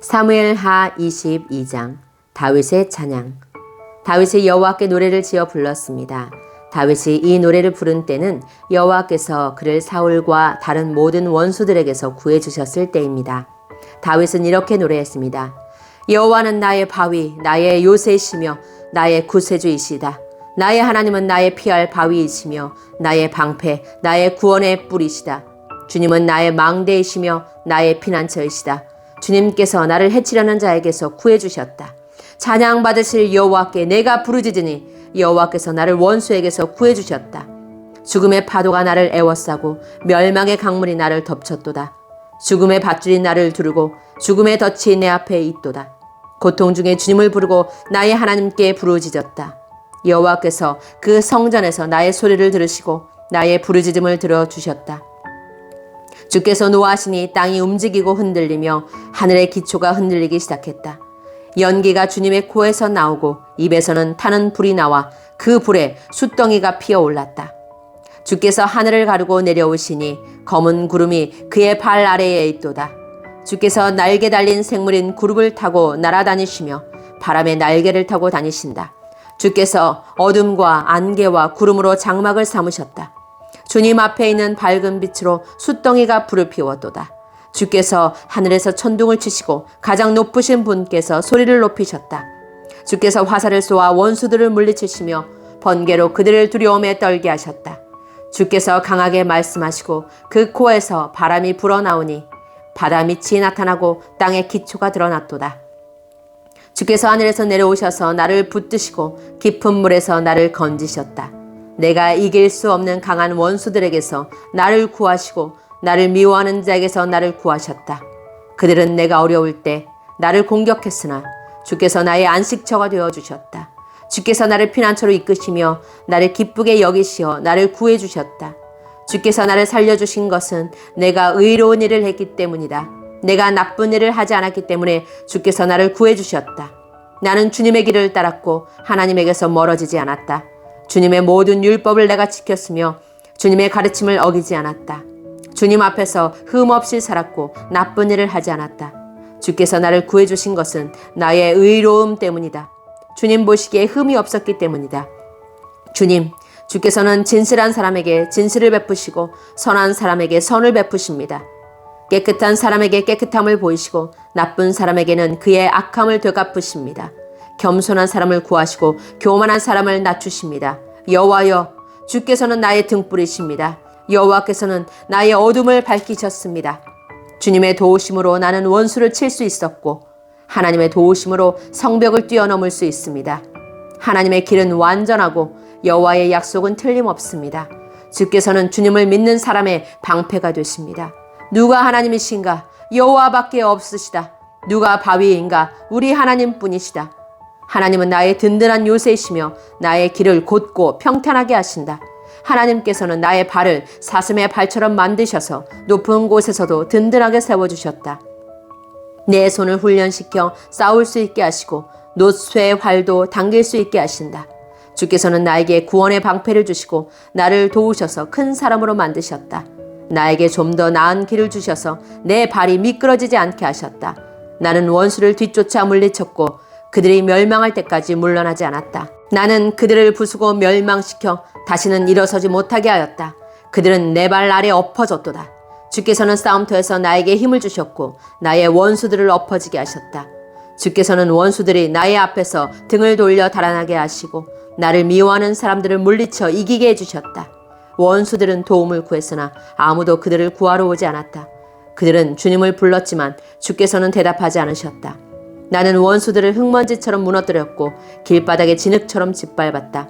사무엘하 22장 다윗의 찬양. 다윗이 여호와께 노래를 지어 불렀습니다. 다윗이 이 노래를 부른 때는 여호와께서 그를 사울과 다른 모든 원수들에게서 구해 주셨을 때입니다. 다윗은 이렇게 노래했습니다. 여호와는 나의 바위, 나의 요새이시며 나의 구세주이시다. 나의 하나님은 나의 피할 바위이시며 나의 방패, 나의 구원의 뿌리시다. 주님은 나의 망대이시며 나의 피난처이시다. 주님께서 나를 해치려는 자에게서 구해주셨다. 찬양받으실 여호와께 내가 부르짖으니 여호와께서 나를 원수에게서 구해주셨다. 죽음의 파도가 나를 애워싸고 멸망의 강물이 나를 덮쳤도다. 죽음의 밧줄이 나를 두르고 죽음의 덫이 내 앞에 있도다. 고통 중에 주님을 부르고 나의 하나님께 부르짖었다. 여호와께서 그 성전에서 나의 소리를 들으시고 나의 부르짖음을 들어주셨다. 주께서 노하시니 땅이 움직이고 흔들리며 하늘의 기초가 흔들리기 시작했다. 연기가 주님의 코에서 나오고 입에서는 타는 불이 나와 그 불에 숫덩이가 피어올랐다. 주께서 하늘을 가르고 내려오시니 검은 구름이 그의 발 아래에 있도다. 주께서 날개 달린 생물인 구름을 타고 날아다니시며 바람의 날개를 타고 다니신다. 주께서 어둠과 안개와 구름으로 장막을 삼으셨다. 주님 앞에 있는 밝은 빛으로 숫덩이가 불을 피웠도다. 주께서 하늘에서 천둥을 치시고 가장 높으신 분께서 소리를 높이셨다. 주께서 화살을 쏘아 원수들을 물리치시며 번개로 그들을 두려움에 떨게 하셨다. 주께서 강하게 말씀하시고 그 코에서 바람이 불어나오니 바다 밑이 나타나고 땅의 기초가 드러났도다. 주께서 하늘에서 내려오셔서 나를 붙드시고 깊은 물에서 나를 건지셨다. 내가 이길 수 없는 강한 원수들에게서 나를 구하시고 나를 미워하는 자에게서 나를 구하셨다. 그들은 내가 어려울 때 나를 공격했으나 주께서 나의 안식처가 되어주셨다. 주께서 나를 피난처로 이끄시며 나를 기쁘게 여기시어 나를 구해주셨다. 주께서 나를 살려주신 것은 내가 의로운 일을 했기 때문이다. 내가 나쁜 일을 하지 않았기 때문에 주께서 나를 구해주셨다. 나는 주님의 길을 따랐고 하나님에게서 멀어지지 않았다. 주님의 모든 율법을 내가 지켰으며 주님의 가르침을 어기지 않았다. 주님 앞에서 흠없이 살았고 나쁜 일을 하지 않았다. 주께서 나를 구해주신 것은 나의 의로움 때문이다. 주님 보시기에 흠이 없었기 때문이다. 주께서는 진실한 사람에게 진실을 베푸시고 선한 사람에게 선을 베푸십니다. 깨끗한 사람에게 깨끗함을 보이시고 나쁜 사람에게는 그의 악함을 되갚으십니다. 겸손한 사람을 구하시고 교만한 사람을 낮추십니다. 여호와여, 주께서는 나의 등불이십니다. 여호와께서는 나의 어둠을 밝히셨습니다. 주님의 도우심으로 나는 원수를 칠 수 있었고 하나님의 도우심으로 성벽을 뛰어넘을 수 있습니다. 하나님의 길은 완전하고 여호와의 약속은 틀림없습니다. 주께서는 주님을 믿는 사람의 방패가 되십니다. 누가 하나님이신가? 여호와밖에 없으시다. 누가 바위인가? 우리 하나님뿐이시다. 하나님은 나의 든든한 요새이시며 나의 길을 곧고 평탄하게 하신다. 하나님께서는 나의 발을 사슴의 발처럼 만드셔서 높은 곳에서도 든든하게 세워주셨다. 내 손을 훈련시켜 싸울 수 있게 하시고 노쇠의 활도 당길 수 있게 하신다. 주께서는 나에게 구원의 방패를 주시고 나를 도우셔서 큰 사람으로 만드셨다. 나에게 좀 더 나은 길을 주셔서 내 발이 미끄러지지 않게 하셨다. 나는 원수를 뒤쫓아 물리쳤고 그들이 멸망할 때까지 물러나지 않았다. 나는 그들을 부수고 멸망시켜 다시는 일어서지 못하게 하였다. 그들은 내 발 아래 엎어졌도다. 주께서는 싸움터에서 나에게 힘을 주셨고 나의 원수들을 엎어지게 하셨다. 주께서는 원수들이 나의 앞에서 등을 돌려 달아나게 하시고 나를 미워하는 사람들을 물리쳐 이기게 해주셨다. 원수들은 도움을 구했으나 아무도 그들을 구하러 오지 않았다. 그들은 주님을 불렀지만 주께서는 대답하지 않으셨다. 나는 원수들을 흙먼지처럼 무너뜨렸고 길바닥에 진흙처럼 짓밟았다.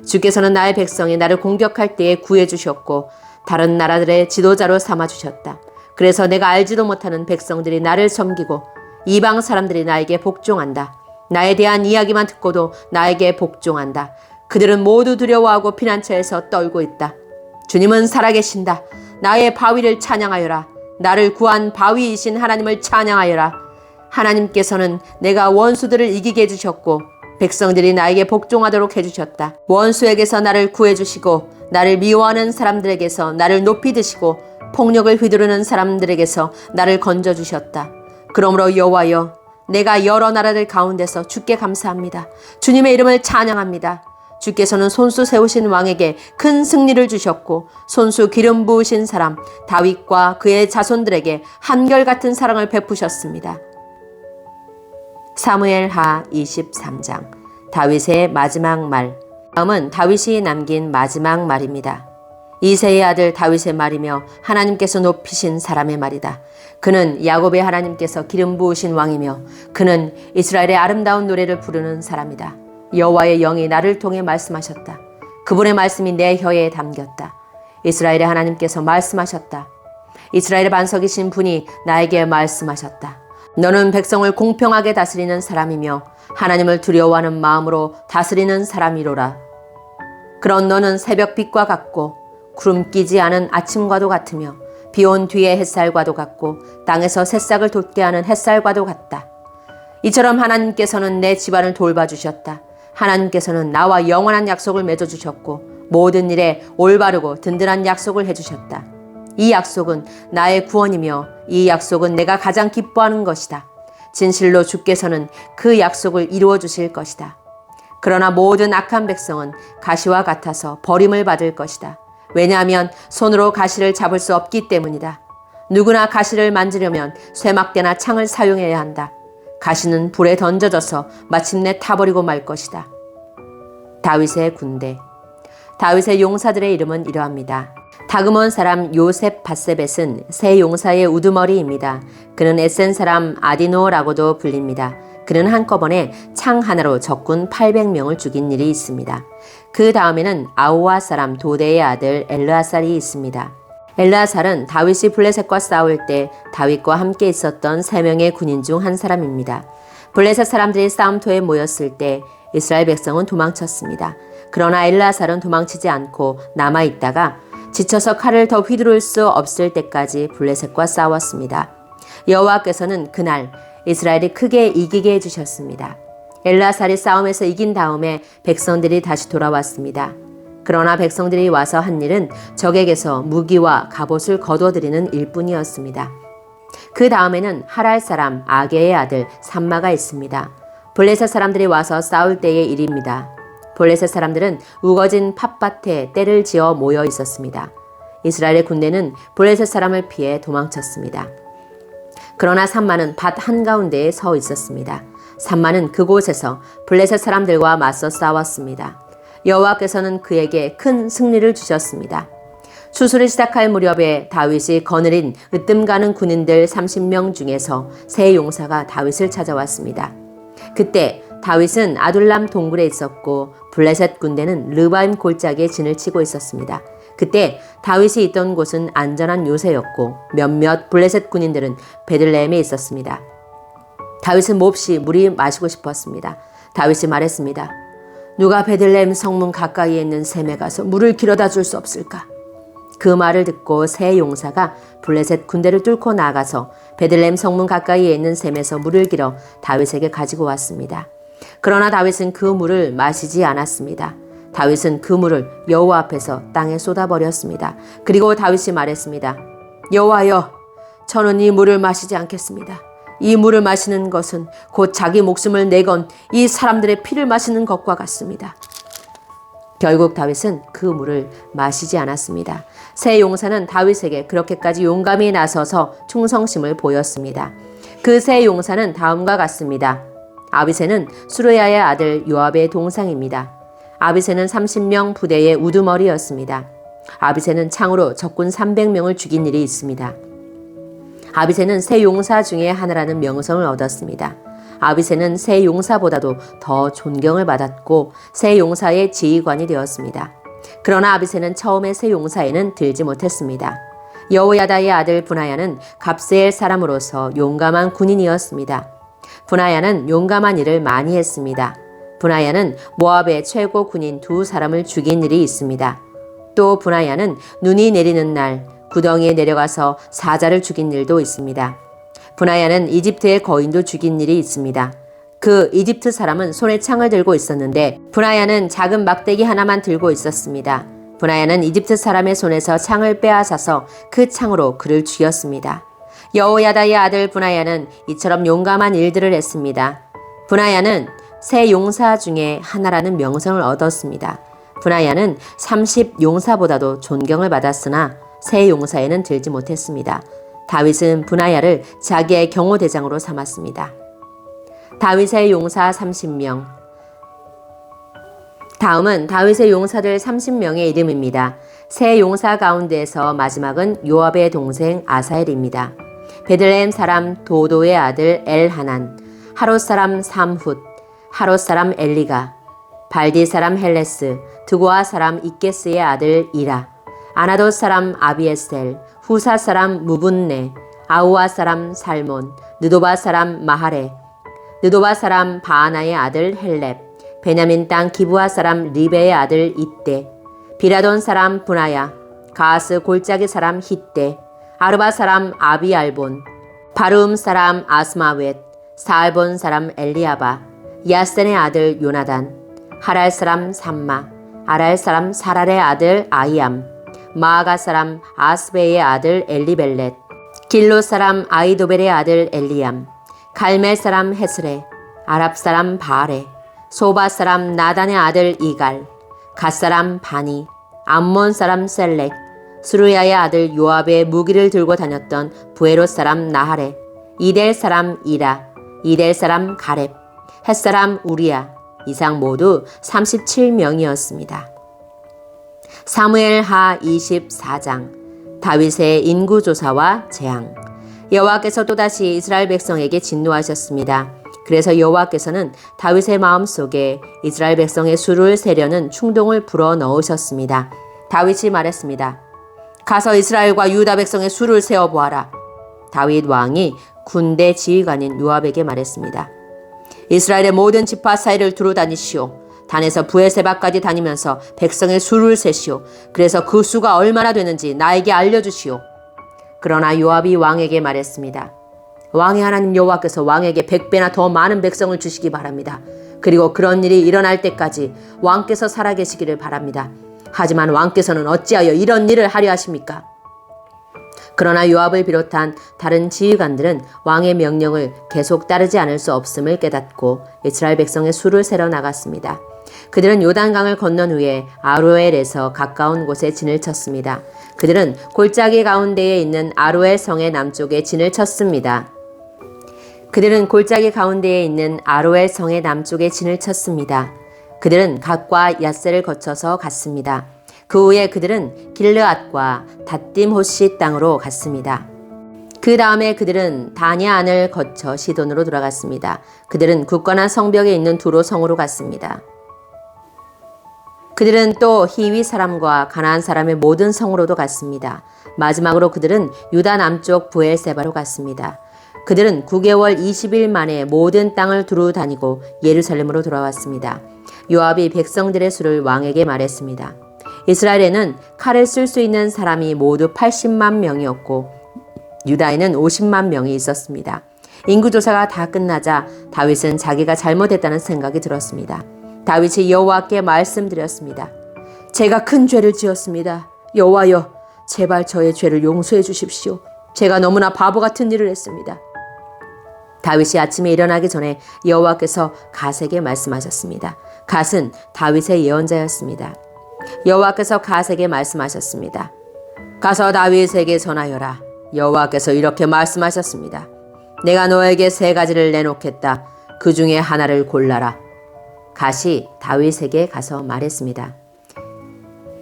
주께서는 나의 백성이 나를 공격할 때에 구해주셨고 다른 나라들의 지도자로 삼아주셨다. 그래서 내가 알지도 못하는 백성들이 나를 섬기고 이방 사람들이 나에게 복종한다. 나에 대한 이야기만 듣고도 나에게 복종한다. 그들은 모두 두려워하고 피난처에서 떨고 있다. 주님은 살아계신다. 나의 바위를 찬양하여라. 나를 구한 바위이신 하나님을 찬양하여라. 하나님께서는 내가 원수들을 이기게 해주셨고 백성들이 나에게 복종하도록 해주셨다. 원수에게서 나를 구해주시고 나를 미워하는 사람들에게서 나를 높이 드시고 폭력을 휘두르는 사람들에게서 나를 건져주셨다. 그러므로 여호와여, 내가 여러 나라들 가운데서 주께 감사합니다. 주님의 이름을 찬양합니다. 주께서는 손수 세우신 왕에게 큰 승리를 주셨고 손수 기름 부으신 사람 다윗과 그의 자손들에게 한결같은 사랑을 베푸셨습니다. 사무엘하 23장 다윗의 마지막 말. 다음은 다윗이 남긴 마지막 말입니다. 이새의 아들 다윗의 말이며 하나님께서 높이신 사람의 말이다. 그는 야곱의 하나님께서 기름 부으신 왕이며 그는 이스라엘의 아름다운 노래를 부르는 사람이다. 여호와의 영이 나를 통해 말씀하셨다. 그분의 말씀이 내 혀에 담겼다. 이스라엘의 하나님께서 말씀하셨다. 이스라엘의 반석이신 분이 나에게 말씀하셨다. 너는 백성을 공평하게 다스리는 사람이며 하나님을 두려워하는 마음으로 다스리는 사람이로라. 그런 너는 새벽빛과 같고 구름 끼지 않은 아침과도 같으며 비온 뒤의 햇살과도 같고 땅에서 새싹을 돋게 하는 햇살과도 같다. 이처럼 하나님께서는 내 집안을 돌봐주셨다. 하나님께서는 나와 영원한 약속을 맺어주셨고 모든 일에 올바르고 든든한 약속을 해주셨다. 이 약속은 나의 구원이며 이 약속은 내가 가장 기뻐하는 것이다. 진실로 주께서는 그 약속을 이루어 주실 것이다. 그러나 모든 악한 백성은 가시와 같아서 버림을 받을 것이다. 왜냐하면 손으로 가시를 잡을 수 없기 때문이다. 누구나 가시를 만지려면 쇠막대나 창을 사용해야 한다. 가시는 불에 던져져서 마침내 타버리고 말 것이다. 다윗의 군대. 다윗의 용사들의 이름은 이러합니다. 다그몬 사람 요셉 바세벳은 세 용사의 우두머리입니다. 그는 에센 사람 아디노라고도 불립니다. 그는 한꺼번에 창 하나로 적군 800명을 죽인 일이 있습니다. 그 다음에는 아우와 사람 도대의 아들 엘르아살이 있습니다. 엘르아살은 다윗이 블레셋과 싸울 때 다윗과 함께 있었던 3명의 군인 중 한 사람입니다. 블레셋 사람들이 싸움터에 모였을 때 이스라엘 백성은 도망쳤습니다. 그러나 엘르아살은 도망치지 않고 남아있다가 지쳐서 칼을 더 휘두를 수 없을 때까지 블레셋과 싸웠습니다. 여호와께서는 그날 이스라엘이 크게 이기게 해주셨습니다. 엘르아살이 싸움에서 이긴 다음에 백성들이 다시 돌아왔습니다. 그러나 백성들이 와서 한 일은 적에게서 무기와 갑옷을 거둬들이는 일뿐이었습니다. 그 다음에는 하랄 사람 아게의 아들 삼마가 있습니다. 블레셋 사람들이 와서 싸울 때의 일입니다. 블레셋 사람들은 우거진 팥밭에 떼를 지어 모여 있었습니다. 이스라엘의 군대는 블레셋 사람을 피해 도망쳤습니다. 그러나 삼마는 밭 한가운데에 서 있었습니다. 삼마는 그곳에서 블레셋 사람들과 맞서 싸웠습니다. 여호와께서는 그에게 큰 승리를 주셨습니다. 추수를 시작할 무렵에 다윗이 거느린 으뜸 가는 군인들 30명 중에서 세 용사가 다윗을 찾아왔습니다. 그때 다윗은 아둘람 동굴에 있었고 블레셋 군대는 르바임 골짜기에 진을 치고 있었습니다. 그때 다윗이 있던 곳은 안전한 요새였고 몇몇 블레셋 군인들은 베들레헴에 있었습니다. 다윗은 몹시 물이 마시고 싶었습니다. 다윗이 말했습니다. 누가 베들레헴 성문 가까이에 있는 샘에 가서 물을 길어다 줄 수 없을까? 그 말을 듣고 세 용사가 블레셋 군대를 뚫고 나가서 베들레헴 성문 가까이에 있는 샘에서 물을 길어 다윗에게 가지고 왔습니다. 그러나 다윗은 그 물을 마시지 않았습니다. 다윗은 그 물을 여호와 앞에서 땅에 쏟아버렸습니다. 그리고 다윗이 말했습니다. 여호와여, 저는 이 물을 마시지 않겠습니다. 이 물을 마시는 것은 곧 자기 목숨을 내건 이 사람들의 피를 마시는 것과 같습니다. 결국 다윗은 그 물을 마시지 않았습니다. 세 용사는 다윗에게 그렇게까지 용감히 나서서 충성심을 보였습니다. 그 세 용사는 다음과 같습니다. 아비새는 수르야의 아들 요압의 동상입니다. 아비새는 30명 부대의 우두머리였습니다. 아비새는 창으로 적군 300명을 죽인 일이 있습니다. 아비새는 세 용사 중에 하나라는 명성을 얻었습니다. 아비새는 세 용사보다도 더 존경을 받았고 세 용사의 지휘관이 되었습니다. 그러나 아비새는 처음에 세 용사에는 들지 못했습니다. 여호야다의 아들 브나야는 갑세엘 사람으로서 용감한 군인이었습니다. 브나야는 용감한 일을 많이 했습니다. 브나야는 모압의 최고 군인 2사람을 죽인 일이 있습니다. 또 브나야는 눈이 내리는 날 구덩이에 내려가서 사자를 죽인 일도 있습니다. 브나야는 이집트의 거인도 죽인 일이 있습니다. 그 이집트 사람은 손에 창을 들고 있었는데 브나야는 작은 막대기 하나만 들고 있었습니다. 브나야는 이집트 사람의 손에서 창을 빼앗아서 그 창으로 그를 죽였습니다. 여호야다의 아들 분하야는 이처럼 용감한 일들을 했습니다. 분하야는 세 용사 중에 하나라는 명성을 얻었습니다. 분하야는 30용사보다도 존경을 받았으나 세 용사에는 들지 못했습니다. 다윗은 분하야를 자기의 경호대장으로 삼았습니다. 다윗의 용사 30명. 다음은 다윗의 용사들 30명의 이름입니다. 세 용사 가운데에서 마지막은 요압의 동생 아사엘입니다. 베들레헴 사람 도도의 아들 엘하난, 하롯 사람 삼훗, 하롯 사람 엘리가, 발디 사람 헬레스, 드고아 사람 이게스의 아들 이라, 아나돗 사람 아비에셀, 후사 사람 무분네, 아우아 사람 살몬, 느도바 사람 마하레, 느도바 사람 바하나의 아들 헬렙, 베냐민 땅 기브아 사람 리베의 아들 이떼, 비라돈 사람 분하야, 가스 골짜기 사람 히떼, 아르바 사람 아비알본, 바르음 사람 아스마웻, 사알본 사람 엘리아바, 야센의 아들 요나단, 하랄 사람 삼마, 아랄 사람 사랄의 아들 아이암, 마아가 사람 아스베의 아들 엘리벨렛, 길로 사람 아이도벨의 아들 엘리암, 갈멜 사람 헤스레, 아랍 사람 바알레, 소바 사람 나단의 아들 이갈, 갓 사람 바니, 암몬 사람 셀렉, 스루야의 아들 요압의 무기를 들고 다녔던 부에롯 사람 나하레, 이델 사람 이라, 이델 사람 가렙, 헷 사람 우리야, 이상 모두 37명이었습니다. 사무엘 하 24장. 다윗의 인구조사와 재앙. 여호와께서 또다시 이스라엘 백성에게 진노하셨습니다. 그래서 여호와께서는 다윗의 마음속에 이스라엘 백성의 수를 세려는 충동을 불어넣으셨습니다. 다윗이 말했습니다. 가서 이스라엘과 유다 백성의 수를 세어보아라. 다윗 왕이 군대 지휘관인 요압에게 말했습니다. 이스라엘의 모든 지파 사이를 두루 다니시오. 단에서 브에세바까지 다니면서 백성의 수를 세시오. 그래서 그 수가 얼마나 되는지 나에게 알려주시오. 그러나 요압이 왕에게 말했습니다. 왕의 하나님 여호와께서 왕에게 100배나 더 많은 백성을 주시기 바랍니다. 그리고 그런 일이 일어날 때까지 왕께서 살아계시기를 바랍니다. 하지만 왕께서는 어찌하여 이런 일을 하려 하십니까? 그러나 요압을 비롯한 다른 지휘관들은 왕의 명령을 계속 따르지 않을 수 없음을 깨닫고 이스라엘 백성의 수를 세러 나갔습니다. 그들은 요단강을 건넌 후에 아로엘에서 가까운 곳에 진을 쳤습니다. 그들은 골짜기 가운데에 있는 아로엘 성의 남쪽에 진을 쳤습니다. 그들은 갓과 얏셀을 거쳐서 갔습니다. 그 후에 그들은 길르앗과 닷딤호시 땅으로 갔습니다. 그 다음에 그들은 다냐안을 거쳐 시돈으로 돌아갔습니다. 그들은 굳건한 성벽에 있는 두로 성으로 갔습니다. 그들은 또 히위 사람과 가나안 사람의 모든 성으로도 갔습니다. 마지막으로 그들은 유다 남쪽 브엘세바로 갔습니다. 그들은 9개월 20일 만에 모든 땅을 두루 다니고 예루살렘으로 돌아왔습니다. 요압이 백성들의 수를 왕에게 말했습니다. 이스라엘에는 칼을 쓸 수 있는 사람이 모두 80만 명이었고 유다에는 50만 명이 있었습니다. 인구조사가 다 끝나자 다윗은 자기가 잘못했다는 생각이 들었습니다. 다윗이 여호와께 말씀드렸습니다. 제가 큰 죄를 지었습니다. 여호와여, 제발 저의 죄를 용서해 주십시오. 제가 너무나 바보 같은 일을 했습니다. 다윗이 아침에 일어나기 전에 여호와께서 갓에게 말씀하셨습니다. 갓은 다윗의 예언자였습니다. 여호와께서 갓에게 말씀하셨습니다. 가서 다윗에게 전하여라. 여호와께서 이렇게 말씀하셨습니다. 내가 너에게 3가지를 내놓겠다. 그 중에 하나를 골라라. 갓이 다윗에게 가서 말했습니다.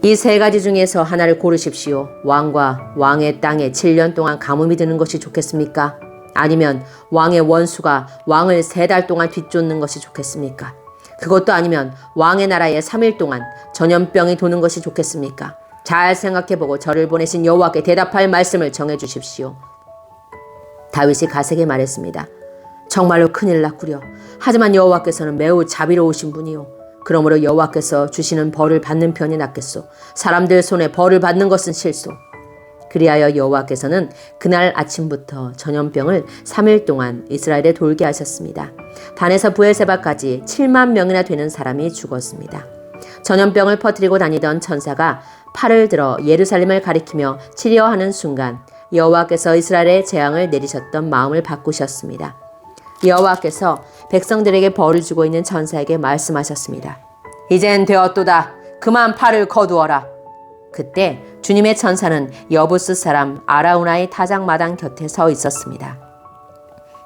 이 3가지 중에서 하나를 고르십시오. 왕과 왕의 땅에 7년 동안 가뭄이 드는 것이 좋겠습니까? 아니면 왕의 원수가 왕을 3달 동안 뒤쫓는 것이 좋겠습니까? 그것도 아니면 왕의 나라에 3일 동안 전염병이 도는 것이 좋겠습니까? 잘 생각해보고 저를 보내신 여호와께 대답할 말씀을 정해주십시오. 다윗이 갓에게 말했습니다. 정말로 큰일 났구려. 하지만 여호와께서는 매우 자비로우신 분이요. 그러므로 여호와께서 주시는 벌을 받는 편이 낫겠소. 사람들 손에 벌을 받는 것은 싫소. 그리하여 여호와께서는 그날 아침부터 전염병을 3일 동안 이스라엘에 돌게 하셨습니다. 단에서 브엘세바까지 7만 명이나 되는 사람이 죽었습니다. 전염병을 퍼뜨리고 다니던 천사가 팔을 들어 예루살렘을 가리키며 치려하는 순간 여호와께서 이스라엘에 재앙을 내리셨던 마음을 바꾸셨습니다. 여호와께서 백성들에게 벌을 주고 있는 천사에게 말씀하셨습니다. 이젠 되었도다. 그만 팔을 거두어라. 그때 주님의 천사는 여부스 사람 아라우나의 타작마당 곁에 서 있었습니다.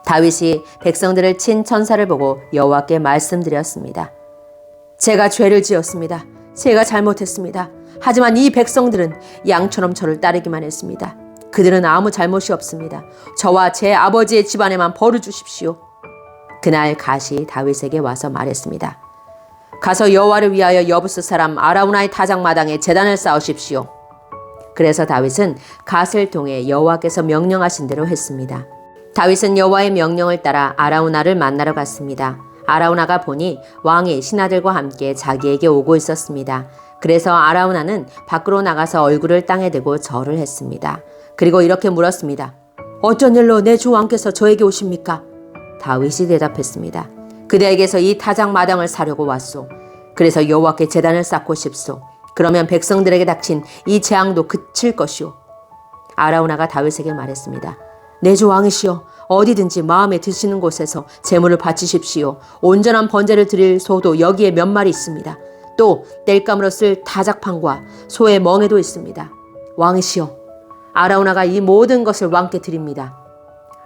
다윗이 백성들을 친 천사를 보고 여호와께 말씀드렸습니다. 제가 죄를 지었습니다. 제가 잘못했습니다. 하지만 이 백성들은 양처럼 저를 따르기만 했습니다. 그들은 아무 잘못이 없습니다. 저와 제 아버지의 집안에만 벌을 주십시오. 그날 갓이 다윗에게 와서 말했습니다. 가서 여호와를 위하여 여부스 사람 아라우나의 타작마당에 제단을 쌓으십시오. 그래서 다윗은 갓을 통해 여호와께서 명령하신 대로 했습니다. 다윗은 여호와의 명령을 따라 아라우나를 만나러 갔습니다. 아라우나가 보니 왕이 신하들과 함께 자기에게 오고 있었습니다. 그래서 아라우나는 밖으로 나가서 얼굴을 땅에 대고 절을 했습니다. 그리고 이렇게 물었습니다. 어쩐 일로 내 주 왕께서 저에게 오십니까? 다윗이 대답했습니다. 그대에게서 이 타작마당을 사려고 왔소. 그래서 여호와께 제단을 쌓고 싶소. 그러면 백성들에게 닥친 이 재앙도 그칠 것이오. 아라우나가 다윗에게 말했습니다. 내 주 왕이시여, 어디든지 마음에 드시는 곳에서 제물을 바치십시오. 온전한 번제를 드릴 소도 여기에 몇 마리 있습니다. 또 땔감으로 쓸 타작판과 소의 멍에도 있습니다. 왕이시여, 아라우나가 이 모든 것을 왕께 드립니다.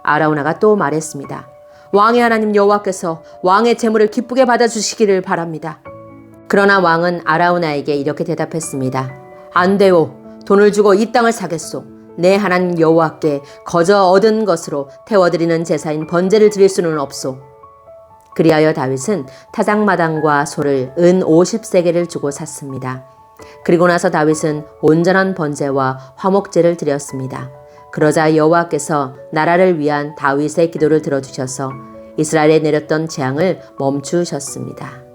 아라우나가 또 말했습니다. 왕의 하나님 여호와께서 왕의 제물을 기쁘게 받아주시기를 바랍니다. 그러나 왕은 아라우나에게 이렇게 대답했습니다. 안 돼요. 돈을 주고 이 땅을 사겠소. 내 하나님 여호와께 거저 얻은 것으로 태워드리는 제사인 번제를 드릴 수는 없소. 그리하여 다윗은 타작마당과 소를 은 50세겔을 주고 샀습니다. 그리고 나서 다윗은 온전한 번제와 화목제를 드렸습니다. 그러자 여호와께서 나라를 위한 다윗의 기도를 들어주셔서 이스라엘에 내렸던 재앙을 멈추셨습니다.